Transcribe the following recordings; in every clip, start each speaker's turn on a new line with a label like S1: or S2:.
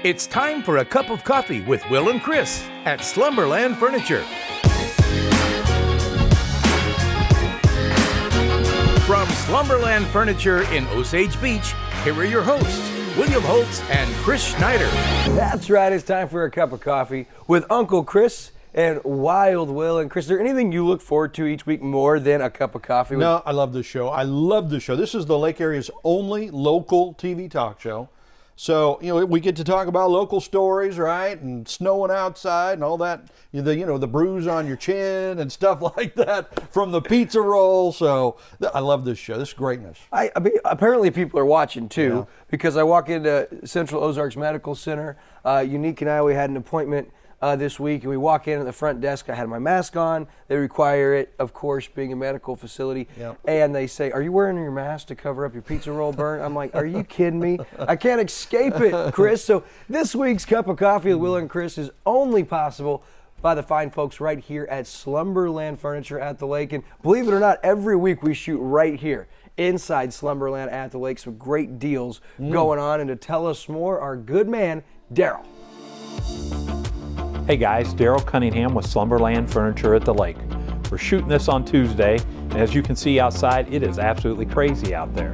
S1: It's time for a cup of coffee with Will and Chris at Slumberland Furniture. From Slumberland Furniture in Osage Beach, here are your hosts, William Holtz and Chris Schneider.
S2: That's right, it's time for a cup of coffee with Uncle Chris and Wild Will. And Chris, is there anything you look forward to each week more than a cup of coffee?
S3: No, I love this show. This is the Lake Area's only local TV talk show. So, we get to talk about local stories, right? And snowing outside and all that, the bruise on your chin and stuff like that from the pizza roll. So I love this show. This is greatness.
S2: I mean, apparently people are watching too, because I walk into Central Ozarks Medical Center. Unique and we had an appointment this week, and we walk in at the front desk. I had my mask on. They require it, of course, being a medical facility.
S3: Yep.
S2: And they say, "Are you wearing your mask to cover up your pizza roll burn?" I'm like, "Are you kidding me? I can't escape it, Chris." So this week's cup of coffee with Will and Chris is only possible by the fine folks right here at Slumberland Furniture at the lake. And believe it or not, every week we shoot right here inside Slumberland at the lake. Some great deals going on. And to tell us more, our good man, Daryl.
S4: Hey guys, Daryl Cunningham with Slumberland Furniture at the lake. We're shooting this on Tuesday, and as you can see outside, it is absolutely crazy out there.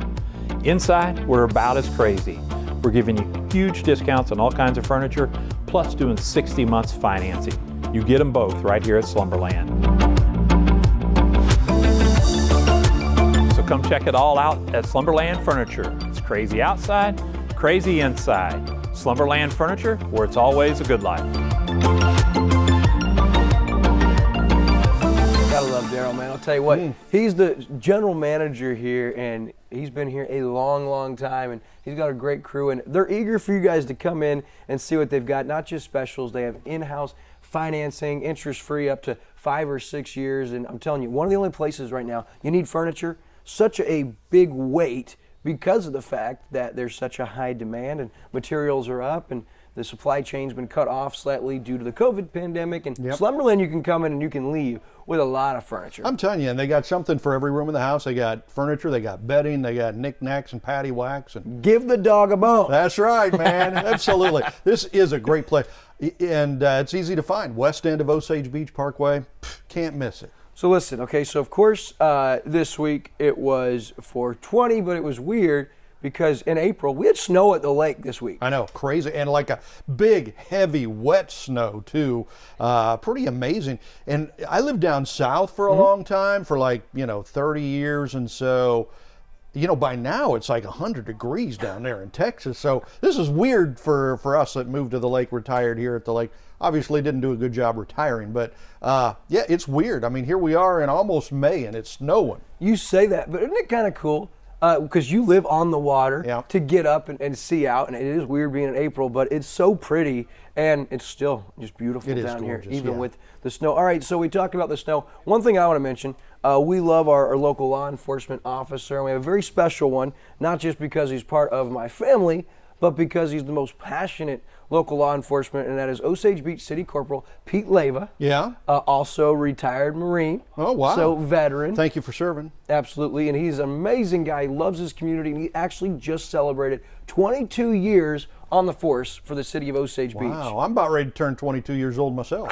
S4: Inside, we're about as crazy. We're giving you huge discounts on all kinds of furniture, plus doing 60 months financing. You get them both right here at Slumberland. So come check it all out at Slumberland Furniture. It's crazy outside, crazy inside. Slumberland Furniture, where it's always a good life.
S2: Gotta love Daryl, man. I'll tell you what, he's the general manager here, and he's been here a long, long time, and he's got a great crew, and they're eager for you guys to come in and see what they've got. Not just specials, they have in-house financing, interest-free up to 5 or 6 years, and I'm telling you, one of the only places right now you need furniture, such a big weight because of the fact that there's such a high demand and materials are up and the supply chain's been cut off slightly due to the COVID pandemic. And Slumberland, you can come in and you can leave with a lot of furniture.
S3: I'm telling you, and they got something for every room in the house. They got furniture, they got bedding, they got knickknacks and patty whacks. And
S2: give the dog a bone.
S3: That's right, man. Absolutely. This is a great place. And it's easy to find. West end of Osage Beach Parkway. Can't miss it.
S2: So listen, okay, so of course this week it was 420, but it was weird because in April we had snow at the lake this week.
S3: I know, crazy, and like a big, heavy, wet snow too. Pretty amazing. And I lived down south for a long time, for 30 years, and so by now it's like 100 degrees down there in Texas. So this is weird for us that moved to the lake, retired here at the lake. Obviously didn't do a good job retiring, but it's weird. I mean, here we are in almost May and it's snowing.
S2: You say that, but isn't it kind of cool? Because you live on the water to get up and see out, and it is weird being in April, but it's so pretty, and it's still just beautiful down here, even with the snow. All right, so we talked about the snow. One thing I want to mention, we love our local law enforcement officer, and we have a very special one, not just because he's part of my family, but because he's the most passionate local law enforcement, and that is Osage Beach City Corporal Pete Leyva.
S3: Yeah.
S2: Also retired Marine.
S3: Oh, wow.
S2: So veteran.
S3: Thank you for serving.
S2: Absolutely, and he's an amazing guy. He loves his community, and he actually just celebrated 22 years on the force for the city of Osage Beach.
S3: Wow, I'm about ready to turn 22 years old myself.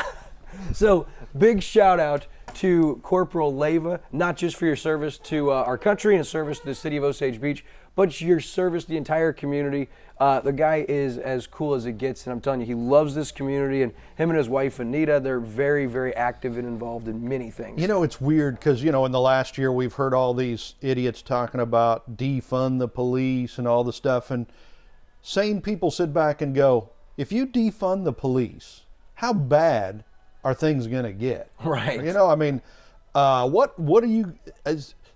S2: So big shout out to Corporal Leyva, not just for your service to our country and service to the city of Osage Beach, but your service to the entire community. The guy is as cool as it gets, and I'm telling you, he loves this community, and him and his wife, Anita, they're very, very active and involved in many things.
S3: It's weird because, in the last year, we've heard all these idiots talking about defund the police and all the stuff, and sane people sit back and go, if you defund the police, how bad are things going to get?
S2: Right.
S3: What are you,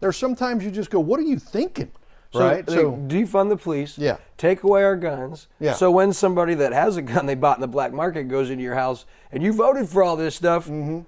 S3: there's sometimes you just go, what are you thinking? Right.
S2: So defund the police.
S3: Yeah.
S2: Take away our guns.
S3: Yeah.
S2: So when somebody that has a gun they bought in the black market goes into your house and you voted for all this stuff, hey,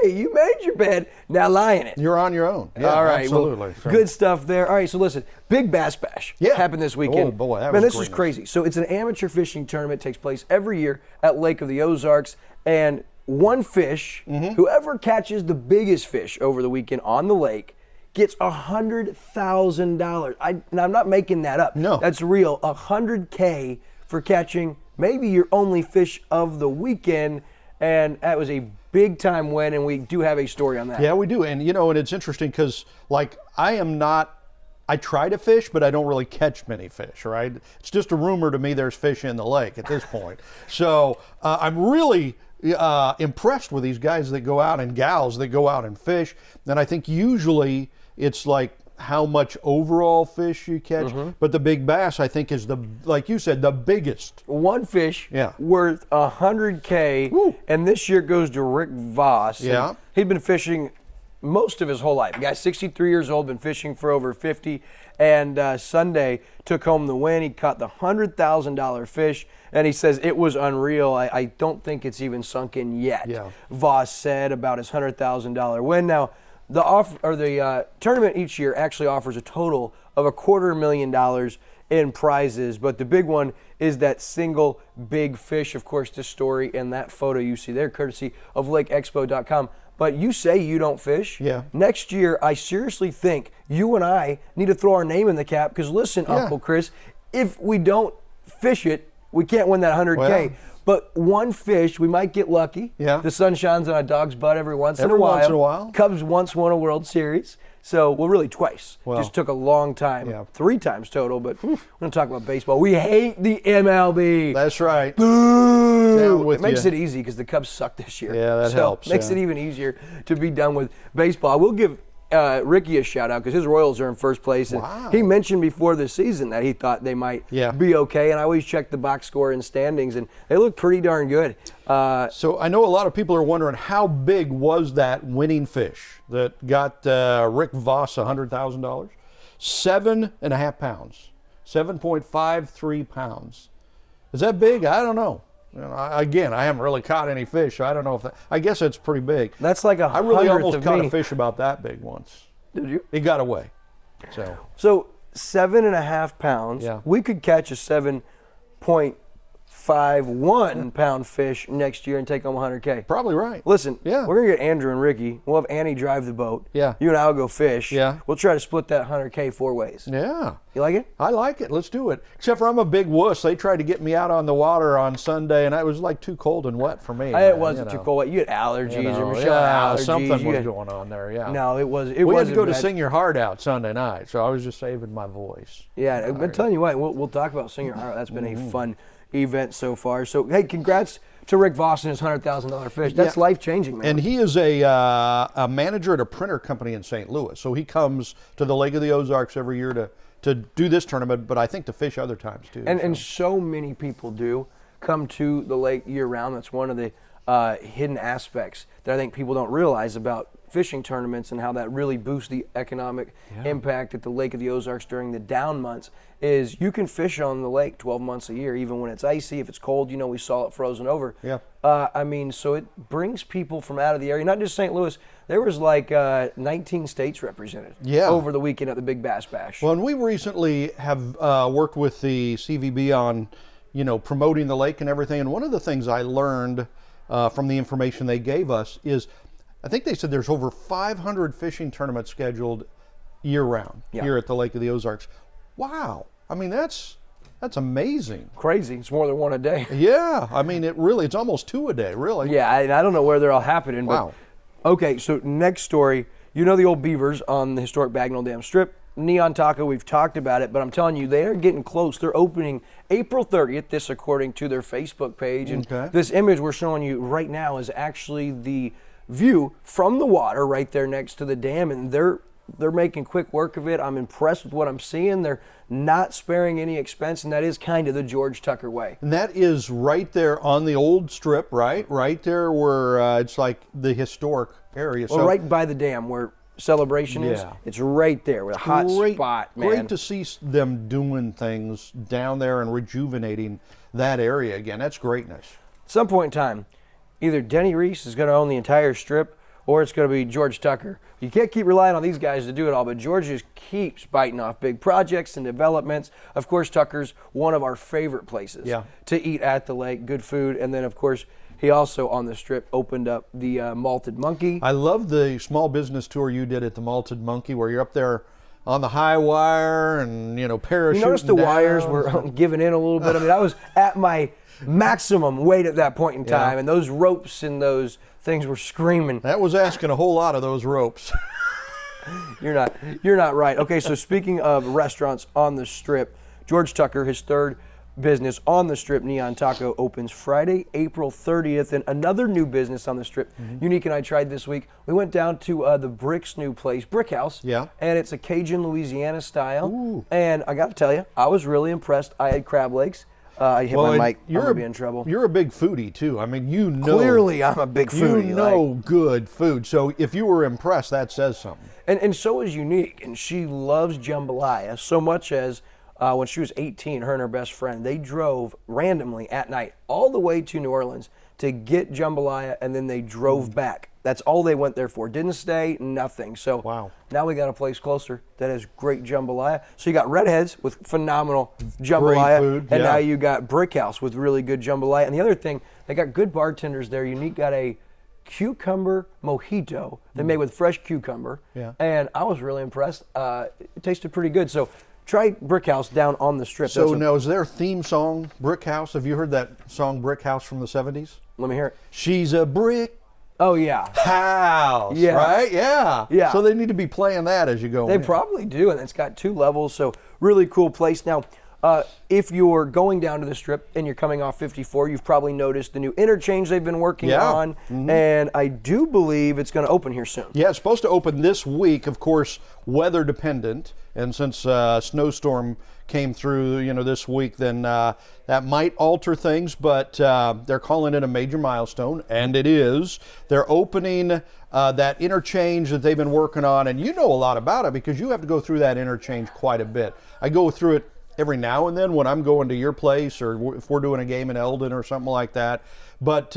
S2: you made your bed. Now lie in it.
S3: You're on your own. Yeah,
S2: all right.
S3: Absolutely.
S2: Well, good stuff there. All right. So listen, Big Bass Bash happened this weekend.
S3: Oh boy, that
S2: Man,
S3: was
S2: this is crazy. So it's an amateur fishing tournament. It takes place every year at Lake of the Ozarks, and one fish, whoever catches the biggest fish over the weekend on the lake, gets $100,000. I'm not making that up.
S3: No.
S2: That's real. $100K for catching maybe your only fish of the weekend, and that was a big time win, and we do have a story on that.
S3: Yeah, we do. And, and it's interesting because, like, I try to fish, but I don't really catch many fish, right? It's just a rumor to me there's fish in the lake at this point. So I'm really impressed with these guys that go out and gals that go out and fish. And I think usually it's like how much overall fish you catch. But the big bass, I think, is like you said, the biggest.
S2: One fish worth $100K, and this year goes to Rick Voss.
S3: Yeah.
S2: He'd been fishing most of his whole life. The guy's 63 years old, been fishing for over 50, and Sunday took home the win. He caught the $100,000 fish, and he says it was unreal. I don't think it's even sunk in yet.
S3: Yeah.
S2: Voss said about his $100,000 win. Now, the tournament each year actually offers a total of $250,000 in prizes, but the big one is that single big fish. Of course, this story and that photo you see there, courtesy of LakeExpo.com. But you say you don't fish.
S3: Yeah.
S2: Next year, I seriously think you and I need to throw our name in the cap, because listen, Uncle Chris, if we don't fish it, we can't win that $100K.
S3: Well,
S2: but one fish, we might get lucky.
S3: Yeah.
S2: The sun shines on a dog's butt every once in a while. Cubs once won a World Series. So, well, really twice.
S3: Well,
S2: just took a long time.
S3: Yeah.
S2: 3 times total, but we're going to talk about baseball. We hate the MLB.
S3: That's right.
S2: Boo!
S3: Down with
S2: It makes
S3: you.
S2: it easy because the Cubs suck this year.
S3: Yeah, that helps.
S2: Makes it even easier to be done with baseball. I will give Ricky a shout out because his Royals are in first place. And
S3: Wow.
S2: he mentioned before the season that he thought they might be okay. And I always check the box score and standings, and they look pretty darn good.
S3: So I know a lot of people are wondering, how big was that winning fish that got Rick Voss $100,000? 7.5 pounds, 7.53 pounds. Is that big? I don't know. Again, I haven't really caught any fish, so I don't know if that. I guess it's pretty big.
S2: That's like
S3: I really almost
S2: of
S3: caught
S2: me.
S3: a fish about that big once.
S2: Did you?
S3: It got away.
S2: So 7.5 pounds.
S3: Yeah.
S2: We could catch a 7.51 pound fish next year and take home $100K.
S3: Probably right.
S2: Listen,
S3: Yeah.
S2: we're gonna get Andrew and Ricky. We'll have Annie drive the boat.
S3: Yeah.
S2: You and I will go fish.
S3: Yeah.
S2: We'll try to split that $100K 4 ways.
S3: Yeah.
S2: You like it?
S3: I like it. Let's do it. Except for I'm a big wuss. They tried to get me out on the water on Sunday, and it was like too cold and wet for me.
S2: It wasn't too cold. You had allergies, or Michelle had allergies.
S3: Something
S2: You
S3: was
S2: had-
S3: going on there. Yeah.
S2: No, it was.
S3: We had to go to
S2: bad.
S3: Sing Your Heart Out Sunday night, so I was just saving my voice.
S2: Yeah, I'm telling you what. We'll talk about Sing Your Heart. That's been a fun event so far. So hey, congrats to Rick Voss and his $100,000 fish. That's life changing, man.
S3: And he is a manager at a printer company in St. Louis, so he comes to the Lake of the Ozarks every year to do this tournament, but I think to fish other times too.
S2: And so many people do come to the lake year round. That's one of the hidden aspects that I think people don't realize about fishing tournaments and how that really boosts the economic impact at the Lake of the Ozarks during the down months. Is you can fish on the lake 12 months a year, even when it's icy. If it's cold, we saw it frozen over.
S3: Yeah.
S2: So it brings people from out of the area, not just St. Louis. There was like 19 states represented over the weekend at the Big Bass Bash.
S3: Well, and we recently have worked with the CVB on, promoting the lake and everything. And one of the things I learned from the information they gave us is, I think they said there's over 500 fishing tournaments scheduled year-round here at the Lake of the Ozarks. Wow. I mean, that's amazing.
S2: Crazy. It's more than one a day.
S3: Yeah. I mean, it's almost 2 a day, really.
S2: Yeah, I don't know where they're all happening.
S3: Wow.
S2: But, okay, so next story. The old beavers on the historic Bagnell Dam Strip. Neon Taco, we've talked about it, but I'm telling you, they are getting close. They're opening April 30th, this according to their Facebook page. And this image we're showing you right now is actually the view from the water right there next to the dam, and they're making quick work of it. I'm impressed with what I'm seeing. They're not sparing any expense, and that is kind of the George Tucker way.
S3: And that is right there on the old strip, right? Right there where it's like the historic area.
S2: Well, right by the dam where Celebration is. It's right there with a hot spot, man.
S3: Great to see them doing things down there and rejuvenating that area again. That's greatness.
S2: At some point in time, either Denny Reese is going to own the entire strip, or it's going to be George Tucker. You can't keep relying on these guys to do it all, but George just keeps biting off big projects and developments. Of course, Tucker's one of our favorite places to eat at the lake, good food. And then, of course, he also, on the strip, opened up the Malted Monkey.
S3: I love the small business tour you did at the Malted Monkey, where you're up there on the high wire and, parachuting
S2: You notice the wires
S3: down.
S2: were giving in a little bit. I mean, I was at my maximum weight at that point in time, and those ropes and those things were screaming.
S3: That was asking a whole lot of those ropes.
S2: You're not right. Okay, so speaking of restaurants on the Strip, George Tucker, his third business on the Strip, Neon Taco, opens Friday, April 30th, and another new business on the Strip. Unique and I tried this week. We went down to the Brick's new place, Brick House.
S3: Yeah.
S2: And it's a Cajun Louisiana style.
S3: Ooh.
S2: And I got to tell you, I was really impressed. I had crab legs. I hit my mic. I'm gonna be in trouble.
S3: You're a big foodie too. I mean,
S2: Clearly, I'm a big foodie.
S3: You know good food. So if you were impressed, that says something.
S2: And so is Unique, and she loves jambalaya so much as when she was 18, her and her best friend, they drove randomly at night all the way to New Orleans to get jambalaya, and then they drove back. That's all they went there for. Didn't stay, nothing. So
S3: wow.
S2: Now we got a place closer that has great jambalaya. So you got Redheads with phenomenal jambalaya,
S3: Great food,
S2: and now you got Brick House with really good jambalaya. And the other thing, they got good bartenders there. Unique got a cucumber mojito they made with fresh cucumber, and I was really impressed. It tasted pretty good. So try Brick House down on the Strip.
S3: So now, is their theme song Brick House? Have you heard that song Brick House from the 70s?
S2: Let me hear it.
S3: She's a brick
S2: Oh yeah,
S3: house,
S2: Yeah.
S3: right? Yeah.
S2: Yeah.
S3: So they need to be playing that as you go
S2: they
S3: in.
S2: probably do, and it's got 2 levels. So really cool place. Now, if you're going down to the Strip and you're coming off 54, you've probably noticed the new interchange they've been working on, and I do believe it's going to open here soon.
S3: Yeah, it's supposed to open this week, of course, weather dependent. And since snowstorm came through, this week, then that might alter things. But they're calling it a major milestone, and it is. They're opening that interchange that they've been working on, and you know a lot about it because you have to go through that interchange quite a bit. I go through it every now and then when I'm going to your place or if we're doing a game in Eldon or something like that. But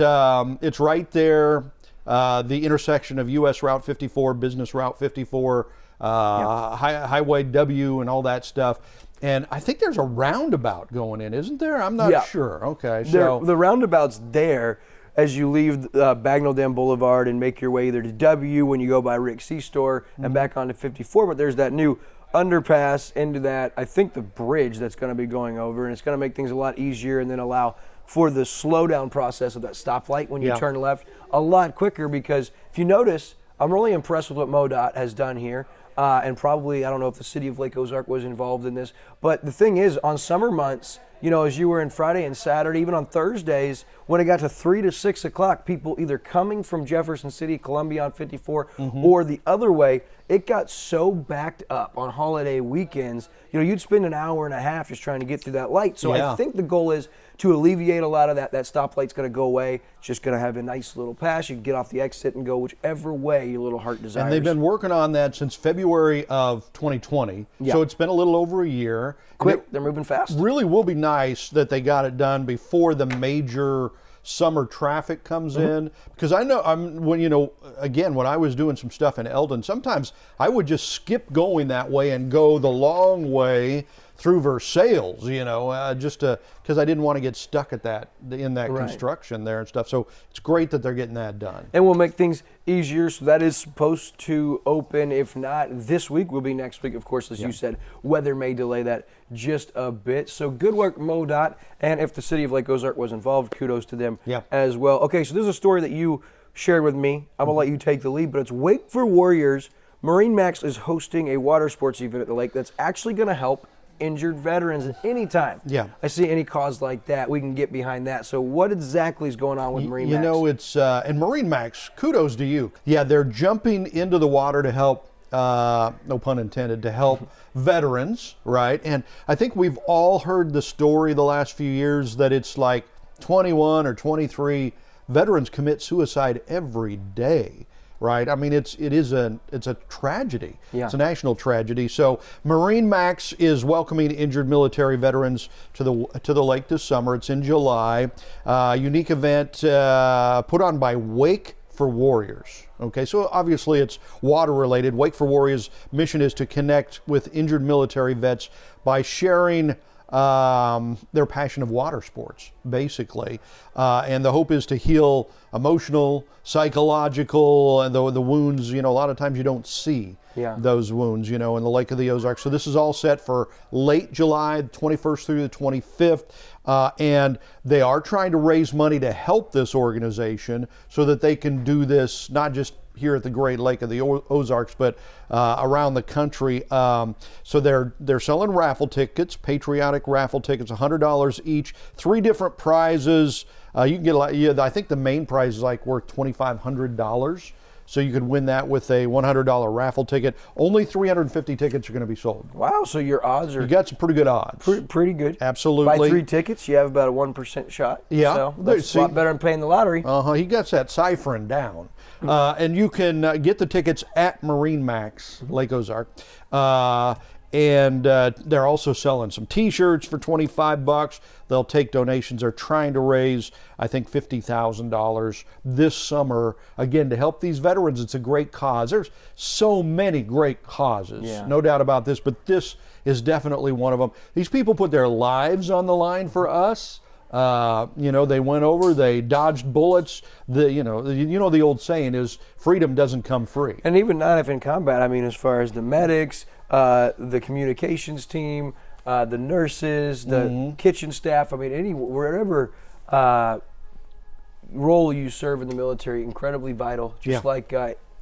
S3: it's right there, the intersection of U.S. Route 54, Business Route 54, Highway W and all that stuff. And I think there's a roundabout going in, isn't there? I'm not sure. Okay. So
S2: The roundabout's there as you leave Bagnell Dam Boulevard and make your way either to W when you go by Rick C. Store and back onto 54. But there's that new underpass into that, I think, the bridge that's going to be going over, and it's going to make things a lot easier and then allow for the slowdown process of that stoplight when you turn left a lot quicker. Because if you notice, I'm really impressed with what MoDOT has done here. And probably, I don't know if the city of Lake Ozark was involved in this, but the thing is, on summer months, as you were in Friday and Saturday, even on Thursdays, when it got to 3 to 6 o'clock, people either coming from Jefferson City, Columbia on 54, or the other way, it got so backed up on holiday weekends, you'd spend an hour and a half just trying to get through that light. So I think the goal is to alleviate a lot of that. That stoplight's going to go away. It's just going to have a nice little pass. You can get off the exit and go whichever way your little heart desires.
S3: And they've been working on that since February of 2020. So it's been a little over a year.
S2: Quick, they're moving fast.
S3: Really will be nice that they got it done before the major summer traffic comes in, because I know when I was doing some stuff in Eldon, sometimes I would just skip going that way and go the long way through Versailles, just because I didn't want to get stuck at in that construction there and stuff. So it's great that they're getting that done.
S2: And we'll make things easier. So that is supposed to open, if not this week, will be next week. Of course, as you said, weather may delay that just a bit. So good work, MoDOT. And if the city of Lake Ozark was involved, kudos to them as well. Okay, so this is a story that you shared with me. I'm going to let you take the lead, but it's Wake for Warriors. Marine Max is hosting a water sports event at the lake that's actually going to help injured veterans at any time. I see any cause like that, we can get behind that. So what exactly is going on with Marine Max?
S3: It's and Marine Max, kudos to you. Yeah, they're jumping into the water to help, no pun intended, to help veterans, right? And I think we've all heard the story the last few years that it's like 21 or 23 veterans commit suicide every day. Right, I mean it's a tragedy. It's a national tragedy. So Marine Max is welcoming injured military veterans to the lake this summer. It's in July. Unique event put on by Wake for Warriors. Okay, so obviously it's water related. Wake for Warriors' mission is to connect with injured military vets by sharing their passion of water sports, basically. And the hope is to heal emotional, psychological, and the wounds. A lot of times you don't see those wounds, in the Lake of the Ozarks. So this is all set for late July, 21st through the 25th. And they are trying to raise money to help this organization so that they can do this not just here at the Great Lake of the Ozarks, but around the country. So they're selling raffle tickets, patriotic raffle tickets, $100 each, 3 different prizes. You can get, I think the main prize is like worth $2,500. So you could win that with a $100 raffle ticket. Only 350 tickets are going to be sold.
S2: Wow, so your odds are...
S3: You got some pretty good odds.
S2: Pretty good.
S3: Absolutely.
S2: Buy 3 tickets, you have about a 1% shot.
S3: Yeah.
S2: So that's a lot better than paying the lottery.
S3: He gets that ciphering down. And you can get the tickets at Marine Max, Lake Ozark. And they're also selling some T-shirts for $25. They'll take donations. They're trying to raise, I think, $50,000 this summer, again, to help these veterans. It's a great cause. There's so many great causes, no doubt about this, but this is definitely one of them. These people put their lives on the line for us. They went over, they dodged bullets. The old saying is freedom doesn't come free.
S2: And even not if in combat, I mean, as far as the medics, the communications team, the nurses, the kitchen staff, I mean, wherever role you serve in the military, incredibly vital, just like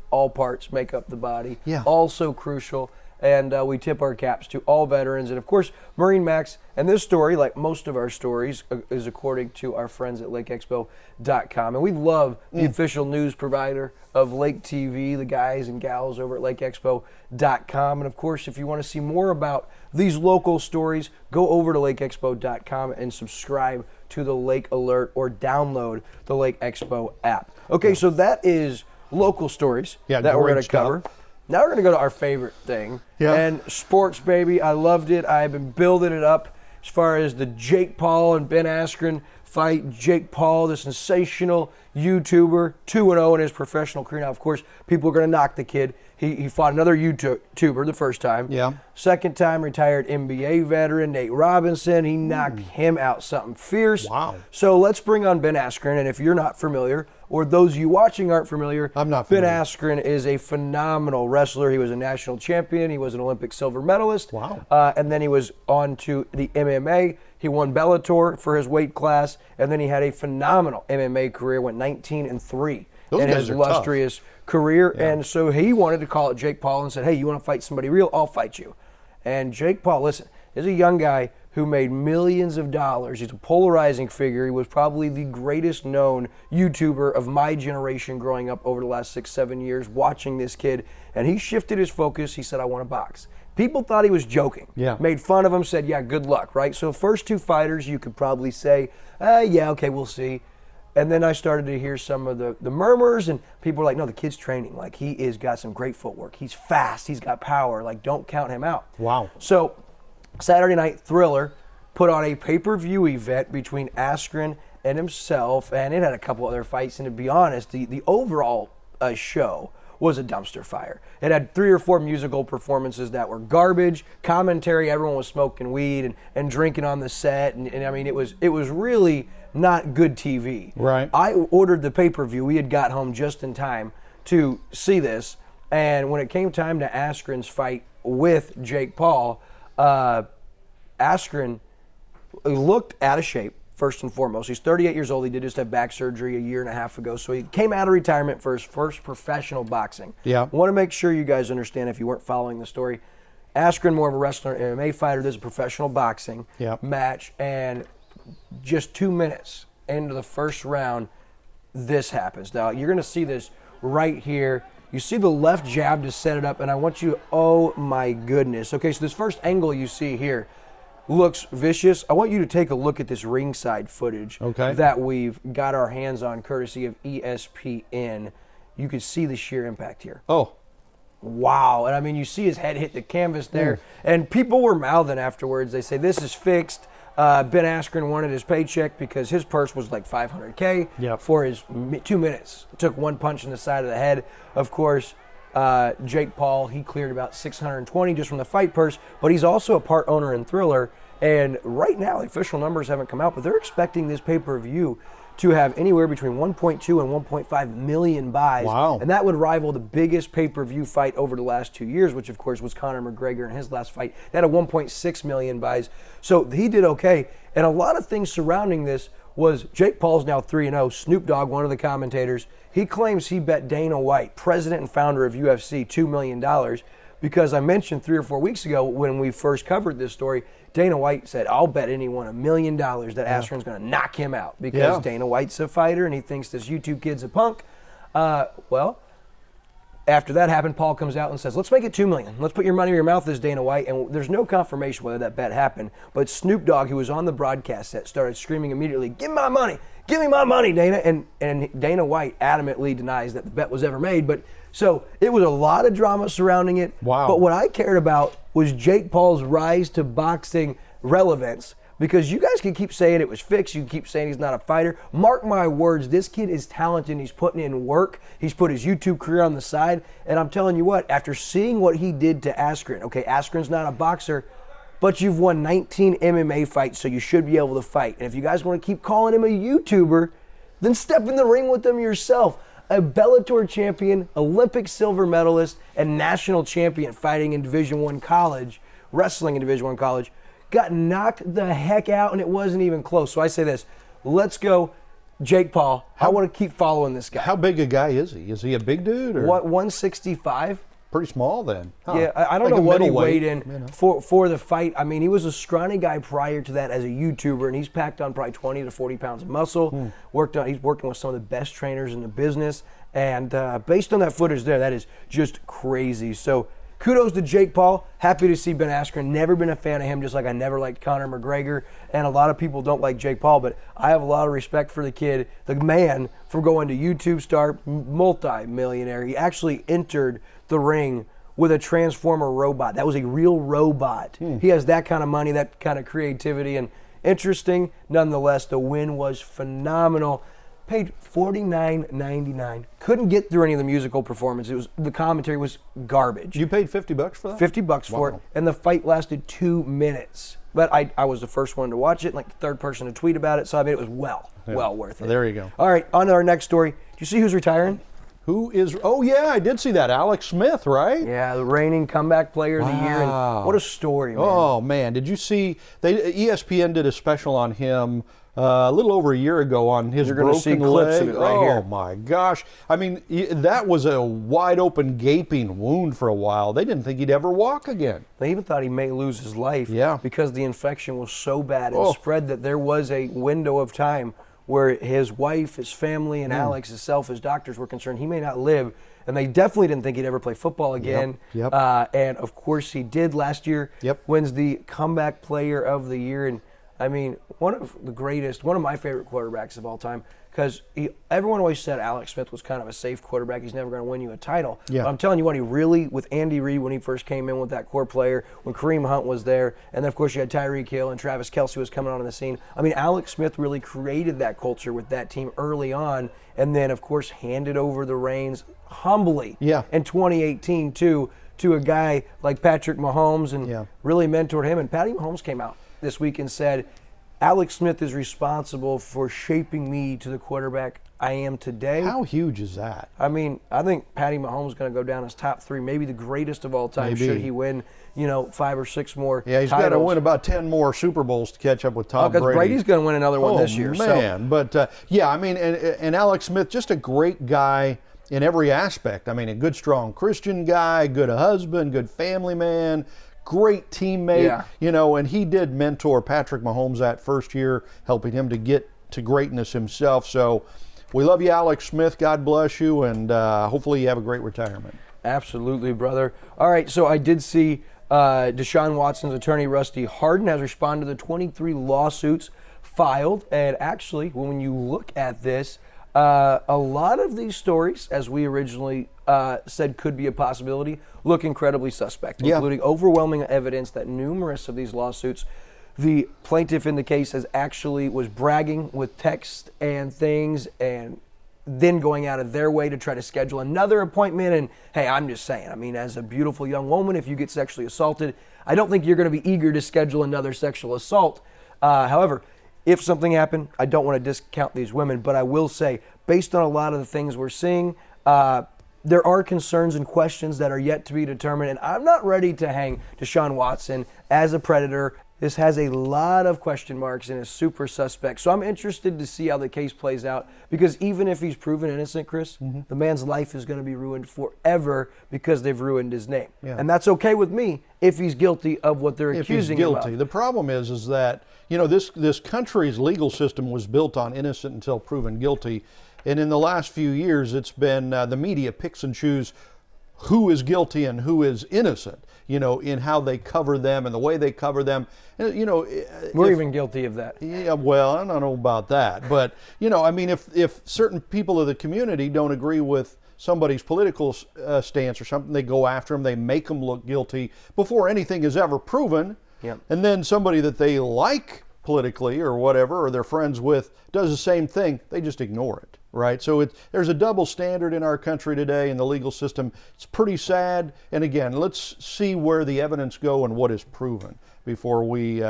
S2: all parts make up the body, also crucial. And we tip our caps to all veterans. And of course, Marine Max, and this story, like most of our stories, is according to our friends at LakeExpo.com. And we love the official news provider of Lake TV, the guys and gals over at LakeExpo.com. And of course, if you want to see more about these local stories, go over to LakeExpo.com and subscribe to the Lake Alert or download the Lake Expo app. Okay, so that is local stories that we're going to cover. Now we're going to go to our favorite thing, and sports, baby. I loved it. I've been building it up as far as the Jake Paul and Ben Askren fight. Jake Paul, the sensational YouTuber, 2-0 in his professional career. Now, of course, people are going to knock the kid. He fought another YouTuber the first time. Second time, retired NBA veteran Nate Robinson. He knocked him out something fierce.
S3: Wow.
S2: So let's bring on Ben Askren, and if you're not familiar, or those of you watching aren't familiar,
S3: I'm not familiar.
S2: Ben Askren is a phenomenal wrestler. He was a national champion. He was an Olympic silver medalist.
S3: Wow.
S2: And then he was on to the MMA. He won Bellator for his weight class, and then he had a phenomenal MMA career, went 19-3 in his illustrious career. And so he wanted to call it Jake Paul and said, hey, you want to fight somebody real? I'll fight you. And Jake Paul, listen, is a young guy who made millions of dollars. He's a polarizing figure. He was probably the greatest known YouTuber of my generation growing up over the last 6-7 years watching this kid. And he shifted his focus. He said, I want to box. People thought he was joking. Made fun of him, said, yeah, good luck, right? So first 2 fighters, you could probably say, yeah, okay, we'll see. And then I started to hear some of the murmurs, and people were like, no, the kid's training. Like, he is got some great footwork. He's fast. He's got power. Like, don't count him out.
S3: Wow.
S2: So Saturday Night Thriller put on a pay-per-view event between Askren and himself, and it had a couple other fights. And to be honest, the overall show was a dumpster fire. It had 3 or 4 musical performances that were garbage, commentary, everyone was smoking weed and drinking on the set, and I mean, it was really not good TV.
S3: Right.
S2: I ordered the pay-per-view. We had got home just in time to see this, and when it came time to Askren's fight with Jake Paul, Askren looked out of shape, first and foremost. He's 38 years old. He did just have back surgery a year and a half ago, so he came out of retirement for his first professional boxing. I want to make sure you guys understand, if you weren't following the story, Askren, more of a wrestler and MMA fighter. This is a professional boxing match, and just 2 minutes into the first round, this happens. Now, you're going to see this right here. You see the left jab to set it up, and I want you, oh my goodness. Okay, so this first angle you see here looks vicious. I want you to take a look at this ringside footage that we've got our hands on, courtesy of ESPN. You can see the sheer impact here.
S3: Oh.
S2: Wow. And I mean, you see his head hit the canvas there, and people were mouthing afterwards. They say, this is fixed. Ben Askren wanted his paycheck because his purse was like $500K for his 2 minutes. Took 1 punch in the side of the head. Of course, Jake Paul, he cleared about $620 just from the fight purse, but he's also a part owner in Thriller, And right now, the official numbers haven't come out, but they're expecting this pay-per-view to have anywhere between 1.2 and 1.5 million buys.
S3: Wow.
S2: And that would rival the biggest pay-per-view fight over the last 2 years, which of course was Conor McGregor in his last fight. That had 1.6 million buys. So he did okay. And a lot of things surrounding this was Jake Paul's now 3-0. Snoop Dogg, one of the commentators, he claims he bet Dana White, president and founder of UFC, $2 million, because I mentioned 3 or 4 weeks ago when we first covered this story, Dana White said, I'll bet anyone $1 million that Askren's going to knock him out because Dana White's a fighter and he thinks this YouTube kid's a punk. Well, after that happened, Paul comes out and says, let's make it $2 million. Let's put your money where your mouth is, Dana White. And there's no confirmation whether that bet happened. But Snoop Dogg, who was on the broadcast set, started screaming immediately, give me my money. Give me my money, Dana. And Dana White adamantly denies that the bet was ever made. But so it was a lot of drama surrounding it.
S3: Wow.
S2: But what I cared about was Jake Paul's rise to boxing relevance. Because you guys can keep saying it was fixed, you can keep saying he's not a fighter. Mark my words, this kid is talented, he's putting in work, he's put his YouTube career on the side, and I'm telling you what, after seeing what he did to Askren, okay, Askren's not a boxer, but you've won 19 MMA fights, so you should be able to fight. And if you guys want to keep calling him a YouTuber, then step in the ring with him yourself. A Bellator champion, Olympic silver medalist, and national champion fighting in Division I college, wrestling in Division I college, got knocked the heck out, and it wasn't even close. So I say this, let's go, Jake Paul. I want to keep following this guy.
S3: How big a guy is he? Is he a big dude? Or?
S2: What, 165?
S3: Pretty small then. Huh.
S2: Yeah, I don't
S3: Like
S2: know
S3: a
S2: what he
S3: middleweight,
S2: weighed in for the fight. I mean, he was a scrawny guy prior to that as a YouTuber, and he's packed on probably 20 to 40 pounds of muscle. He's working with some of the best trainers in the business, and based on that footage there, that is just crazy. So kudos to Jake Paul. Happy to see Ben Askren. Never been a fan of him, just like I never liked Conor McGregor. And a lot of people don't like Jake Paul, but I have a lot of respect for the kid, the man from going to YouTube star, multi-millionaire. He actually entered the ring with a Transformer robot. That was a real robot. He has that kind of money, that kind of creativity, and interesting. Nonetheless, the win was phenomenal. Paid $49.99. Couldn't get through any of the musical performance. The commentary was garbage.
S3: You paid $50 for that?
S2: $50 for it, and the fight lasted 2 minutes. But I was the first one to watch it, like the third person to tweet about it, so I mean it was well worth it.
S3: There you go.
S2: All right, on to our next story. Do you see who's retaring?
S3: Who is? Oh yeah, I did see that. Alex Smith, right?
S2: Yeah, the reigning comeback player of the year. And what a story, man.
S3: Oh man, did you see? ESPN did a special on him a little over a year ago on his broken
S2: see clips
S3: leg.
S2: of it right here.
S3: Oh my gosh! I mean, that was a wide open, gaping wound for a while. They didn't think he'd ever walk again.
S2: They even thought he may lose his life.
S3: Yeah.
S2: Because the infection was so bad and spread that there was a window of time where his wife, his family, and Alex, himself, his doctors were concerned he may not live. And they definitely didn't think he'd ever play football again.
S3: Yep.
S2: And of course he did last year.
S3: Yep.
S2: Wins the comeback player of the year. And I mean, one of my favorite quarterbacks of all time, because everyone always said Alex Smith was kind of a safe quarterback. He's never going to win you a title.
S3: Yeah.
S2: But I'm telling you what, he really, with Andy Reid when he first came in with that core player, when Kareem Hunt was there, and then of course you had Tyreek Hill and Travis Kelce was coming on the scene. I mean, Alex Smith really created that culture with that team early on, and then of course handed over the reins humbly in 2018 to a guy like Patrick Mahomes, and really mentored him. And Patty Mahomes came out this week and said, Alex Smith is responsible for shaping me to the quarterback I am today.
S3: How huge is that?
S2: I mean, I think Patty Mahomes is going to go down as top 3, maybe the greatest of all time.
S3: Maybe.
S2: Should he win, 5 or 6 more
S3: Yeah, he's got to win about 10 more Super Bowls to catch up with Tom Brady.
S2: Because Brady's going to win another one this year.
S3: Man. But, I mean, and Alex Smith, just a great guy in every aspect. I mean, a good, strong Christian guy, good husband, good family man, great teammate, and he did mentor Patrick Mahomes that first year, helping him to get to greatness himself. So we love you, Alex Smith. God bless you, and hopefully you have a great retirement.
S2: Absolutely, brother. All right, so I did see Deshaun Watson's attorney, Rusty Hardin, has responded to the 23 lawsuits filed. And actually, when you look at this, a lot of these stories, as we originally said could be a possibility, look incredibly suspect, including overwhelming evidence that numerous of these lawsuits, the plaintiff in the case was bragging with text and things and then going out of their way to try to schedule another appointment. And hey, I'm just saying, I mean, as a beautiful young woman, if you get sexually assaulted, I don't think you're going to be eager to schedule another sexual assault. However, if something happened, I don't want to discount these women, but I will say, based on a lot of the things we're seeing, there are concerns and questions that are yet to be determined, and I'm not ready to hang Deshaun Watson as a predator. This has a lot of question marks and is super suspect. So I'm interested to see how the case plays out, because even if he's proven innocent, Chris, the man's life is going to be ruined forever because they've ruined his name.
S3: Yeah.
S2: And that's okay with me if he's guilty of what they're accusing him of.
S3: If he's guilty. The problem is that, you know, this country's legal system was built on innocent until proven guilty. And in the last few years, it's been the media picks and choose who is guilty and who is innocent, you know, in how they cover them and the way they cover them. And, you know,
S2: we're even guilty of that.
S3: Yeah, well, I don't know about that. But, you know, I mean, if certain people of the community don't agree with somebody's political stance or something, they go after them, they make them look guilty before anything is ever proven.
S2: Yep.
S3: And then somebody that they like politically or whatever, or they're friends with, does the same thing, they just ignore it, right? So there's a double standard in our country today in the legal system. It's pretty sad. And again, let's see where the evidence go and what is proven before we,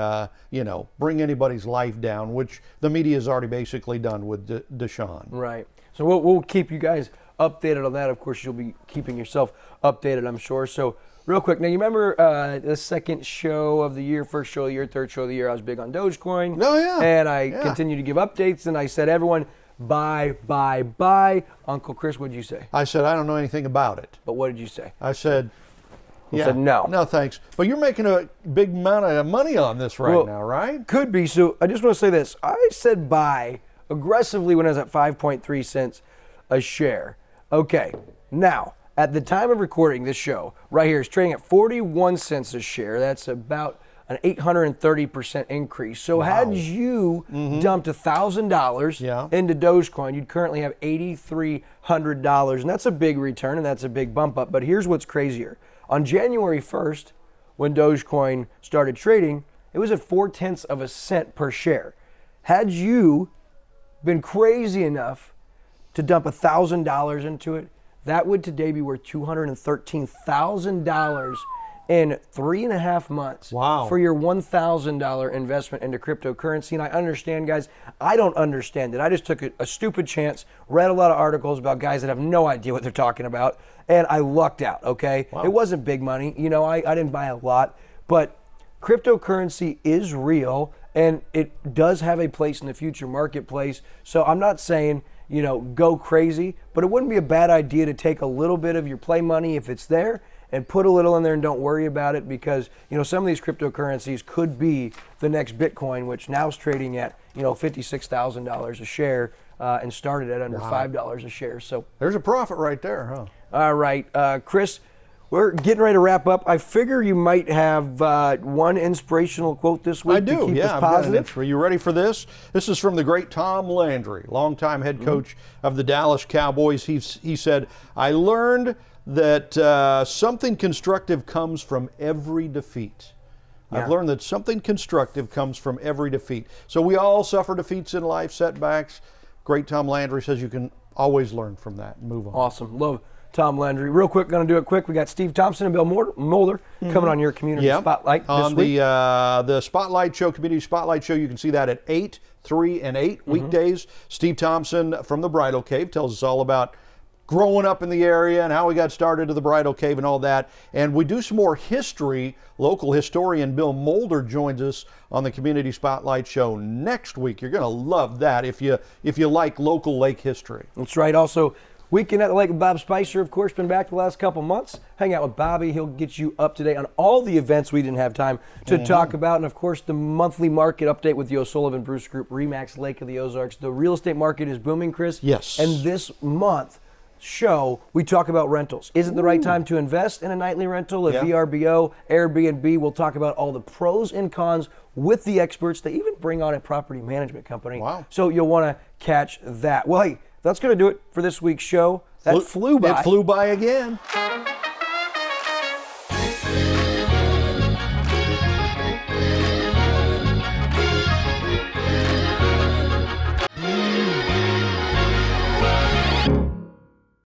S3: you know, bring anybody's life down, which the media has already basically done with Deshaun.
S2: Right. So we'll keep you guys updated on that. Of course, you'll be keeping yourself updated, I'm sure. So real quick, now you remember the second show of the year, first show of the year, third show of the year, I was big on Dogecoin.
S3: Oh, yeah.
S2: And I continue to give updates, and I said, everyone, buy. Uncle Chris, what did you say?
S3: I said, I don't know anything about it.
S2: But what did you say?
S3: I said,
S2: You said no.
S3: No, thanks. But you're making a big amount of money on this now, right?
S2: Could be. So I just want to say this. I said buy aggressively when I was at 5.3 cents a share. Okay, now, at the time of recording this show, right here, is trading at 41 cents a share. That's about an 830% increase. So had you dumped $1,000 into Dogecoin, you'd currently have $8,300. And that's a big return, and that's a big bump up. But here's what's crazier. On January 1st, when Dogecoin started trading, it was at 0.4 of a cent per share. Had you been crazy enough to dump $1,000 into it, that would today be worth $213,000 in 3.5 months.
S3: Wow.
S2: For your $1,000 investment into cryptocurrency. And I understand, guys, I don't understand it. I just took a stupid chance, read a lot of articles about guys that have no idea what they're talking about, and I lucked out, okay?
S3: Wow.
S2: It wasn't big money. You know, I didn't buy a lot, but cryptocurrency is real, and it does have a place in the future marketplace. So I'm not saying, you know, go crazy, but it wouldn't be a bad idea to take a little bit of your play money if it's there and put a little in there and don't worry about it, because, you know, some of these cryptocurrencies could be the next Bitcoin, which now is trading at, you know, $56,000 a share and started at under $5 a share. So
S3: there's a profit right there, huh?
S2: All right, Chris, we're getting ready to wrap up. I figure you might have one inspirational quote this week.
S3: I do,
S2: to keep us
S3: I've
S2: positive.
S3: Are you ready for this? This is from the great Tom Landry, longtime head coach of the Dallas Cowboys. He said, I learned that something constructive comes from every defeat. I've learned that something constructive comes from every defeat. So we all suffer defeats in life, setbacks. Great Tom Landry says you can always learn from that and move on.
S2: Awesome. Love Tom Landry. Real quick, going to do it quick. We got Steve Thompson and Bill Mulder coming on your community spotlight
S3: on
S2: this week.
S3: The Spotlight Show, Community Spotlight Show. You can see that at 8, 3, and 8 weekdays. Steve Thompson from the Bridal Cave tells us all about growing up in the area and how we got started to the Bridal Cave and all that. And we do some more history. Local historian Bill Mulder joins us on the Community Spotlight Show next week. You're going to love that if you like local lake history.
S2: That's right. Also, Weekend at the Lake with Bob Spicer, of course, been back the last couple months. Hang out with Bobby. He'll get you up to date on all the events we didn't have time to talk about. And, of course, the monthly market update with the O'Sullivan Bruce Group, Remax Lake of the Ozarks. The real estate market is booming, Chris.
S3: Yes.
S2: And this month show, we talk about rentals. Is it the right time to invest in a nightly rental, a VRBO, Airbnb? We'll talk about all the pros and cons with the experts. They even bring on a property management company.
S3: Wow.
S2: So you'll want to catch that. Well, hey, that's going to do it for this week's show. That flew by.
S3: It flew by again.